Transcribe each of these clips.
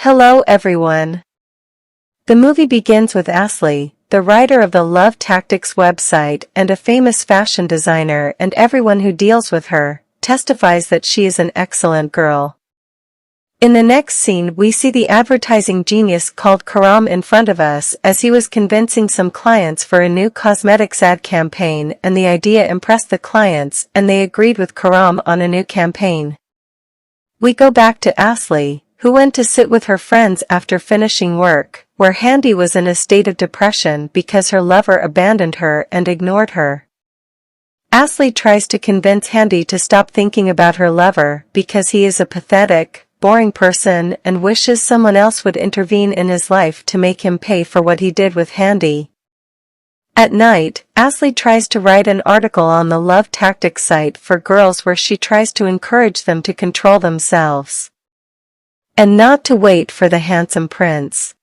Hello everyone. The movie begins with Ashley, the writer of the Love Tactics website and a famous fashion designer, and everyone who deals with her testifies that she is an excellent girl. In the next scene we see the advertising genius called Karam in front of us as he was convincing some clients for a new cosmetics ad campaign, and the idea impressed the clients and they agreed with Karam on a new campaign. We go back to Ashley, who went to sit with her friends after finishing work, where Handy was in a state of depression because her lover abandoned her and ignored her. Ashley tries to convince Handy to stop thinking about her lover because he is a pathetic, boring person and wishes someone else would intervene in his life to make him pay for what he did with Handy. At night, Ashley tries to write an article on the Love Tactics site for girls where she tries to encourage them to control themselves and not to wait for the handsome prince.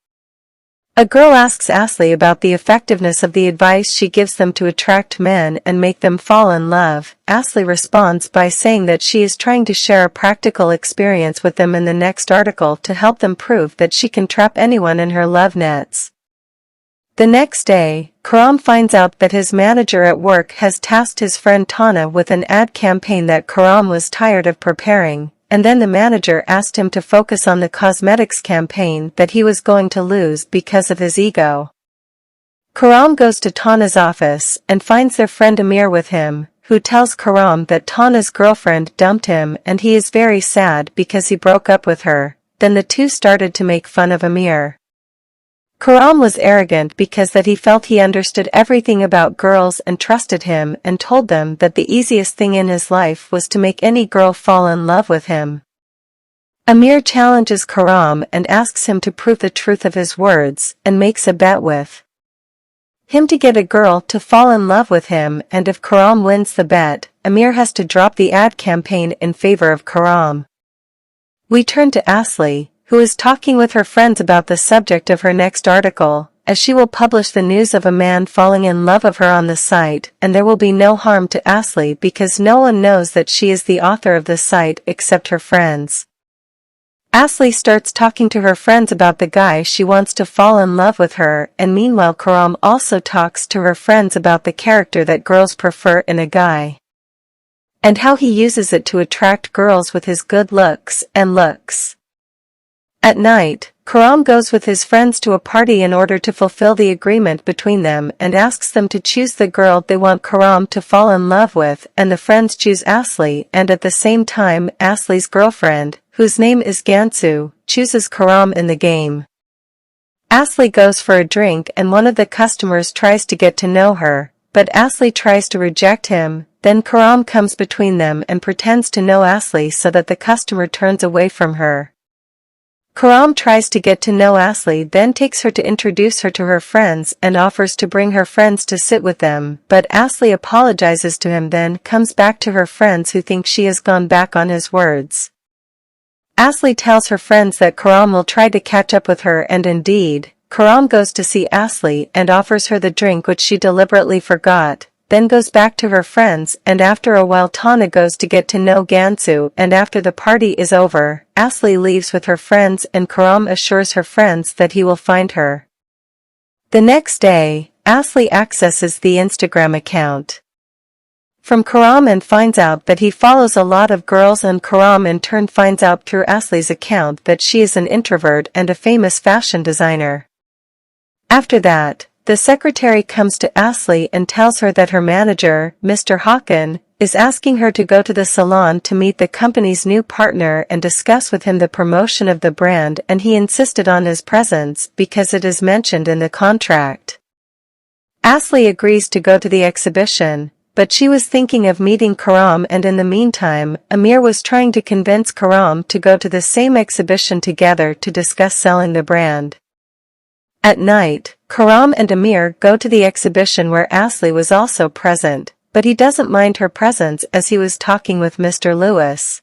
A girl asks Ashley about the effectiveness of the advice she gives them to attract men and make them fall in love. Ashley responds by saying that she is trying to share a practical experience with them in the next article to help them prove that she can trap anyone in her love nets. The next day, Karam finds out that his manager at work has tasked his friend Tana with an ad campaign that Karam was tired of preparing, and then the manager asked him to focus on the cosmetics campaign that he was going to lose because of his ego. Karam goes to Tana's office and finds their friend Amir with him, who tells Karam that Tana's girlfriend dumped him and he is very sad because he broke up with her. Then the two started to make fun of Amir. Karam was arrogant because that he felt he understood everything about girls and trusted him, and told them that the easiest thing in his life was to make any girl fall in love with him. Amir challenges Karam and asks him to prove the truth of his words, and makes a bet with him to get a girl to fall in love with him, and if Karam wins the bet, Amir has to drop the ad campaign in favor of Karam. We turn to Ashley, who is talking with her friends about the subject of her next article, as she will publish the news of a man falling in love of her on the site, and there will be no harm to Ashley because no one knows that she is the author of the site except her friends. Ashley starts talking to her friends about the guy she wants to fall in love with her, and meanwhile Karam also talks to her friends about the character that girls prefer in a guy, and how he uses it to attract girls with his good looks and looks. At night, Karam goes with his friends to a party in order to fulfill the agreement between them and asks them to choose the girl they want Karam to fall in love with, and the friends choose Ashley, and at the same time Ashley's girlfriend, whose name is Gansu, chooses Karam in the game. Ashley goes for a drink and one of the customers tries to get to know her, but Ashley tries to reject him. Then Karam comes between them and pretends to know Ashley so that the customer turns away from her. Karam tries to get to know Ashley, then takes her to introduce her to her friends and offers to bring her friends to sit with them, but Ashley apologizes to him, then comes back to her friends who think she has gone back on his words. Ashley tells her friends that Karam will try to catch up with her, and indeed, Karam goes to see Ashley and offers her the drink which she deliberately forgot, then goes back to her friends, and after a while Tana goes to get to know Gansu, and after the party is over, Ashley leaves with her friends and Karam assures her friends that he will find her. The next day, Ashley accesses the Instagram account from Karam and finds out that he follows a lot of girls, and Karam in turn finds out through Ashley's account that she is an introvert and a famous fashion designer. After that, the secretary comes to Ashley and tells her that her manager, Mr. Hawken, is asking her to go to the salon to meet the company's new partner and discuss with him the promotion of the brand, and he insisted on his presence because it is mentioned in the contract. Ashley agrees to go to the exhibition, but she was thinking of meeting Karam, and in the meantime, Amir was trying to convince Karam to go to the same exhibition together to discuss selling the brand. At night, Karam and Amir go to the exhibition where Ashley was also present, but he doesn't mind her presence as he was talking with Mr. Lewis.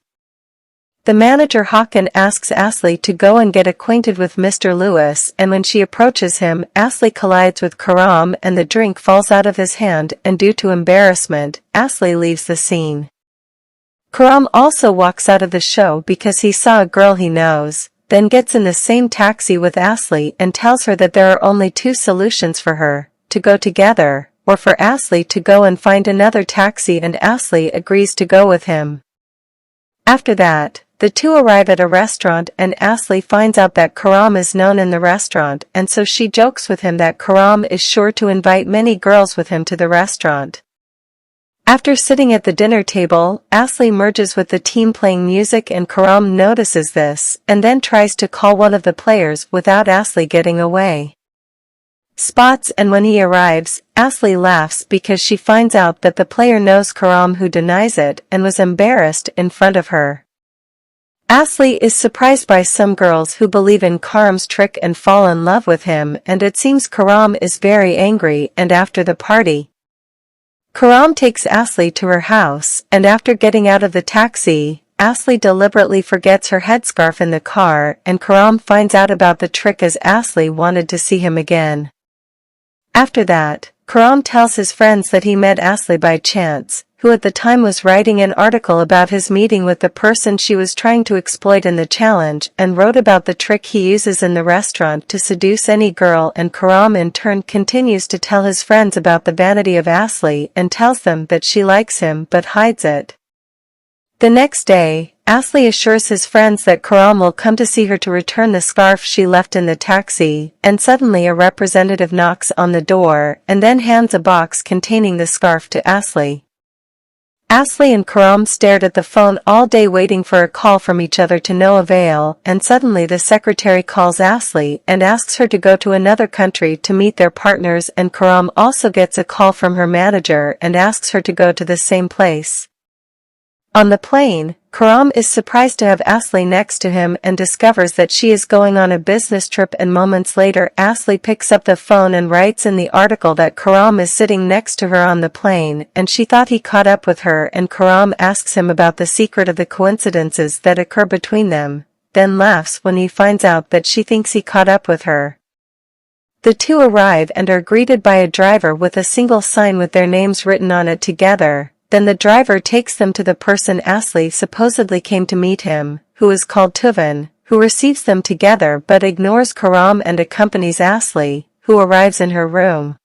The manager Hawken asks Ashley to go and get acquainted with Mr. Lewis, and when she approaches him, Ashley collides with Karam and the drink falls out of his hand, and due to embarrassment, Ashley leaves the scene. Karam also walks out of the show because he saw a girl he knows, then gets in the same taxi with Ashley and tells her that there are only two solutions for her: to go together, or for Ashley to go and find another taxi, and Ashley agrees to go with him. After that, the two arrive at a restaurant and Ashley finds out that Karam is known in the restaurant, and so she jokes with him that Karam is sure to invite many girls with him to the restaurant. After sitting at the dinner table, Ashley merges with the team playing music and Karam notices this and then tries to call one of the players without Ashley getting away. Spots, and when he arrives, Ashley laughs because she finds out that the player knows Karam, who denies it and was embarrassed in front of her. Ashley is surprised by some girls who believe in Karam's trick and fall in love with him, and it seems Karam is very angry. And after the party, Karam takes Ashley to her house, and after getting out of the taxi, Ashley deliberately forgets her headscarf in the car, and Karam finds out about the trick as Ashley wanted to see him again. After that, Karam tells his friends that he met Ashley by chance, who at the time was writing an article about his meeting with the person she was trying to exploit in the challenge, and wrote about the trick he uses in the restaurant to seduce any girl, and Karam in turn continues to tell his friends about the vanity of Ashley and tells them that she likes him but hides it. The next day, Ashley assures his friends that Karam will come to see her to return the scarf she left in the taxi, and suddenly a representative knocks on the door and then hands a box containing the scarf to Ashley. Ashley and Karam stared at the phone all day waiting for a call from each other to no avail, and suddenly the secretary calls Ashley and asks her to go to another country to meet their partners, and Karam also gets a call from her manager and asks her to go to the same place. On the plane, Karam is surprised to have Ashley next to him and discovers that she is going on a business trip, and moments later Ashley picks up the phone and writes in the article that Karam is sitting next to her on the plane and she thought he caught up with her, and Karam asks him about the secret of the coincidences that occur between them, then laughs when he finds out that she thinks he caught up with her. The two arrive and are greeted by a driver with a single sign with their names written on it together. Then the driver takes them to the person Ashley supposedly came to meet him, who is called Tuvan, who receives them together but ignores Karam and accompanies Ashley, who arrives in her room.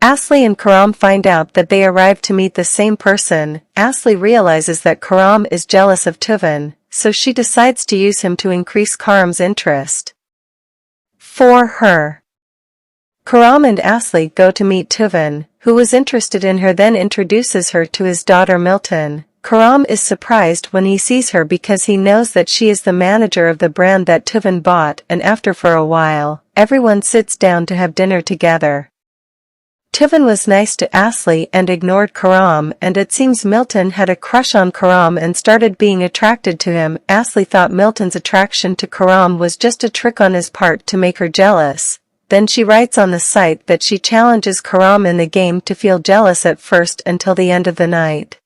Ashley and Karam find out that they arrived to meet the same person. Ashley realizes that Karam is jealous of Tuvan, so she decides to use him to increase Karam's interest for her. Karam and Ashley go to meet Tuvan, who was interested in her, then introduces her to his daughter Milton. Karam is surprised when he sees her because he knows that she is the manager of the brand that Tuvan bought, and after for a while, everyone sits down to have dinner together. Tuvan was nice to Ashley and ignored Karam, and it seems Milton had a crush on Karam and started being attracted to him. Ashley thought Milton's attraction to Karam was just a trick on his part to make her jealous. Then she writes on the site that she challenges Karam in the game to feel jealous at first until the end of the night.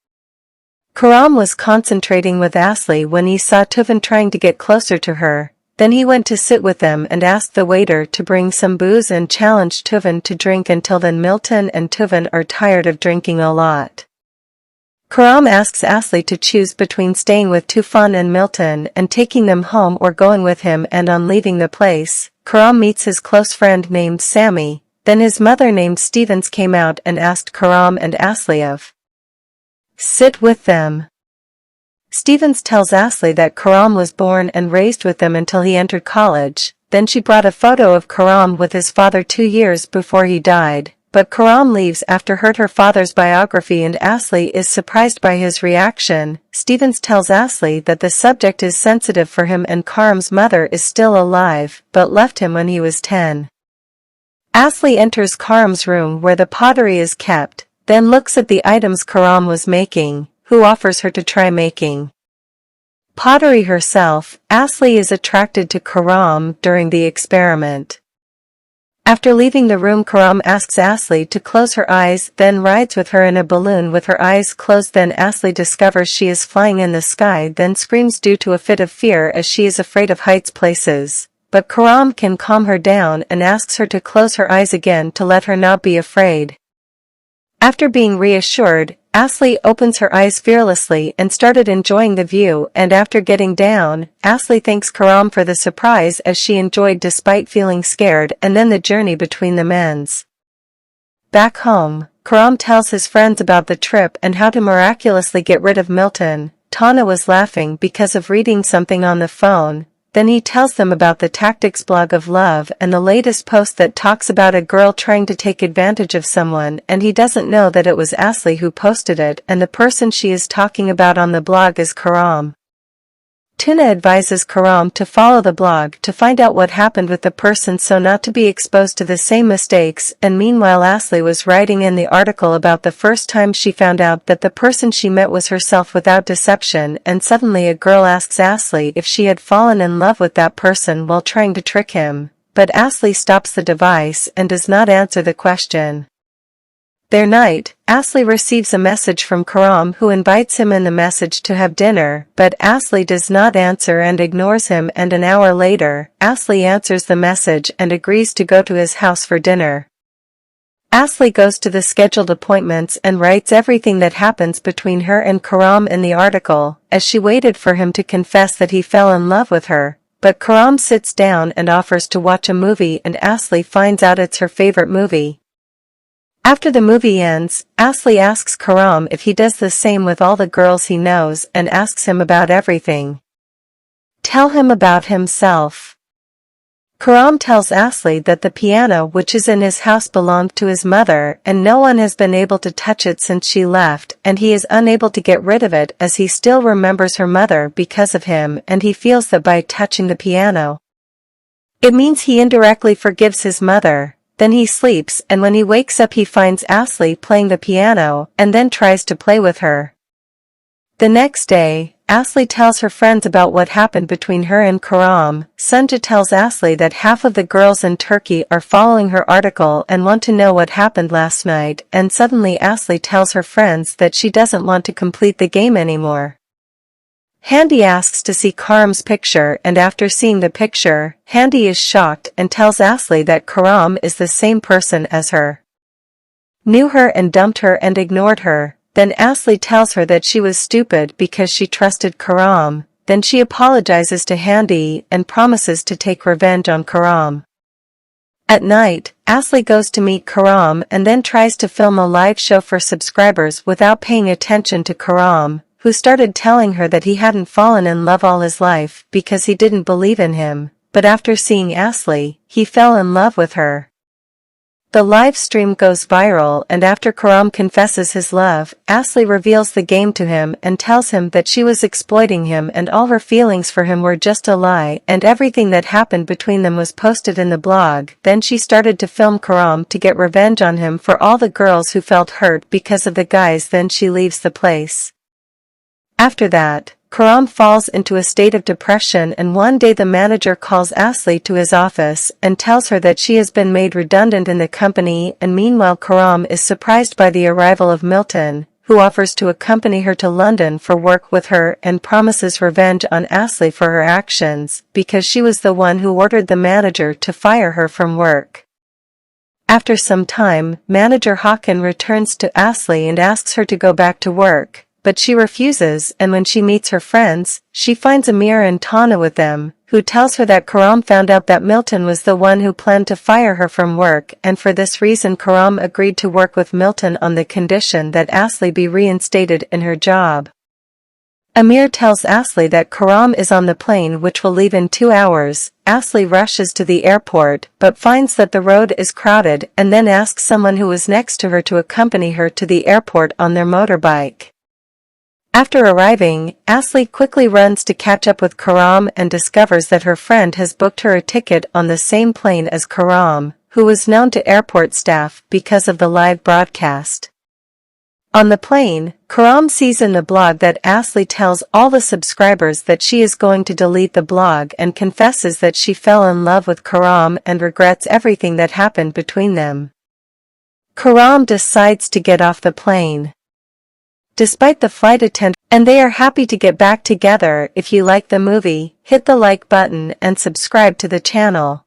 Karam was concentrating with Ashley when he saw Tuvan trying to get closer to her. Then he went to sit with them and asked the waiter to bring some booze and challenged Tuvan to drink until then. Milton and Tuvan are tired of drinking a lot. Karam asks Ashley to choose between staying with Tufan and Milton and taking them home or going with him, and on leaving the place, Karam meets his close friend named Sammy. Then his mother named Stevens came out and asked Karam and Ashley of sit with them. Stevens tells Ashley that Karam was born and raised with them until he entered college. Then she brought a photo of Karam with his father 2 years before he died. But Karam leaves after heard her father's biography, and Ashley is surprised by his reaction. Stevens tells Ashley that the subject is sensitive for him and Karam's mother is still alive, but left him when he was 10. Ashley enters Karam's room where the pottery is kept, then looks at the items Karam was making, who offers her to try making pottery herself. Ashley is attracted to Karam during the experiment. After leaving the room, Karam asks Ashley to close her eyes, then rides with her in a balloon with her eyes closed. Then Ashley discovers she is flying in the sky, then screams due to a fit of fear as she is afraid of heights places. But Karam can calm her down and asks her to close her eyes again to let her not be afraid. After being reassured, Ashley opens her eyes fearlessly and started enjoying the view, and after getting down, Ashley thanks Karam for the surprise as she enjoyed despite feeling scared, and then the journey between them ends. Back home, Karam tells his friends about the trip and how to miraculously get rid of Milton. Tana was laughing because of reading something on the phone. Then he tells them about the tactics blog of love and the latest post that talks about a girl trying to take advantage of someone, and he doesn't know that it was Ashley who posted it, and the person she is talking about on the blog is Karam. Tuna advises Karam to follow the blog to find out what happened with the person so not to be exposed to the same mistakes, and meanwhile Ashley was writing in the article about the first time she found out that the person she met was herself without deception, and suddenly a girl asks Ashley if she had fallen in love with that person while trying to trick him, but Ashley stops the device and does not answer the question. That night, Ashley receives a message from Karam who invites him in the message to have dinner, but Ashley does not answer and ignores him, and an hour later, Ashley answers the message and agrees to go to his house for dinner. Ashley goes to the scheduled appointments and writes everything that happens between her and Karam in the article, as she waited for him to confess that he fell in love with her, but Karam sits down and offers to watch a movie, and Ashley finds out it's her favorite movie. After the movie ends, Ashley asks Karam if he does the same with all the girls he knows and asks him about everything. Tell him about himself. Karam tells Ashley that the piano which is in his house belonged to his mother and no one has been able to touch it since she left, and he is unable to get rid of it as he still remembers her mother because of him, and he feels that by touching the piano, it means he indirectly forgives his mother. Then he sleeps, and when he wakes up he finds Ashley playing the piano, and then tries to play with her. The next day, Ashley tells her friends about what happened between her and Karam. Sunja tells Ashley that half of the girls in Turkey are following her article and want to know what happened last night, and suddenly Ashley tells her friends that she doesn't want to complete the game anymore. Handy asks to see Karam's picture, and after seeing the picture, Handy is shocked and tells Ashley that Karam is the same person as her. Knew her and dumped her and ignored her. Then Ashley tells her that she was stupid because she trusted Karam. Then she apologizes to Handy and promises to take revenge on Karam. At night, Ashley goes to meet Karam and then tries to film a live show for subscribers without paying attention to Karam, who started telling her that he hadn't fallen in love all his life because he didn't believe in him, but after seeing Ashley, he fell in love with her. The live stream goes viral, and after Karam confesses his love, Ashley reveals the game to him and tells him that she was exploiting him and all her feelings for him were just a lie, and everything that happened between them was posted in the blog. Then she started to film Karam to get revenge on him for all the girls who felt hurt because of the guys. Then she leaves the place. After that, Karam falls into a state of depression, and one day the manager calls Ashley to his office and tells her that she has been made redundant in the company, and meanwhile Karam is surprised by the arrival of Milton, who offers to accompany her to London for work with her and promises revenge on Ashley for her actions, because she was the one who ordered the manager to fire her from work. After some time, manager Hakan returns to Ashley and asks her to go back to work, but she refuses, and when she meets her friends, she finds Amir and Tana with them, who tells her that Karam found out that Milton was the one who planned to fire her from work, and for this reason Karam agreed to work with Milton on the condition that Ashley be reinstated in her job. Amir tells Ashley that Karam is on the plane which will leave in 2 hours. Ashley rushes to the airport, but finds that the road is crowded, and then asks someone who was next to her to accompany her to the airport on their motorbike. After arriving, Ashley quickly runs to catch up with Karam and discovers that her friend has booked her a ticket on the same plane as Karam, who was known to airport staff because of the live broadcast. On the plane, Karam sees in the blog that Ashley tells all the subscribers that she is going to delete the blog and confesses that she fell in love with Karam and regrets everything that happened between them. Karam decides to get off the plane. Despite the flight attendant, and they are happy to get back together. If you like the movie, hit the like button and subscribe to the channel.